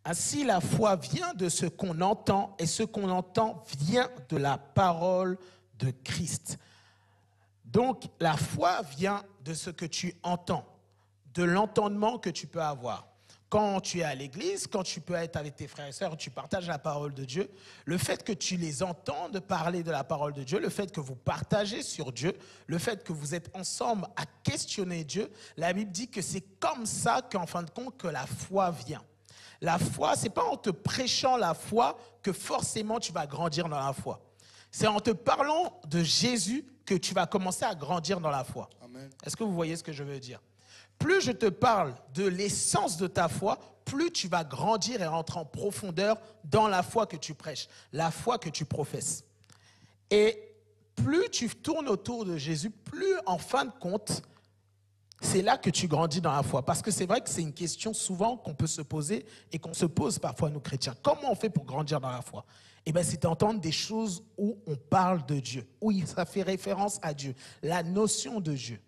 Ainsi, la foi vient de ce qu'on entend, et ce qu'on entend vient de la parole de Christ. Donc, la foi vient de ce que tu entends, de l'entendement que tu peux avoir. Quand tu es à l'église, quand tu peux être avec tes frères et sœurs, tu partages la parole de Dieu, le fait que tu les entendes parler de la parole de Dieu, le fait que vous partagez sur Dieu, le fait que vous êtes ensemble à questionner Dieu, la Bible dit que c'est comme ça qu'en fin de compte que la foi vient. La foi, ce n'est pas en te prêchant la foi que forcément tu vas grandir dans la foi. C'est en te parlant de Jésus que tu vas commencer à grandir dans la foi. Est-ce que vous voyez ce que je veux dire ? Plus je te parle de l'essence de ta foi, plus tu vas grandir et rentrer en profondeur dans la foi que tu prêches, la foi que tu professes. Et plus tu tournes autour de Jésus, plus en fin de compte, c'est là que tu grandis dans la foi. Parce que c'est vrai que c'est une question souvent qu'on peut se poser et qu'on se pose parfois nous chrétiens. Comment on fait pour grandir dans la foi ? Eh bien, c'est d'entendre des choses où on parle de Dieu, où ça fait référence à Dieu, la notion de Dieu.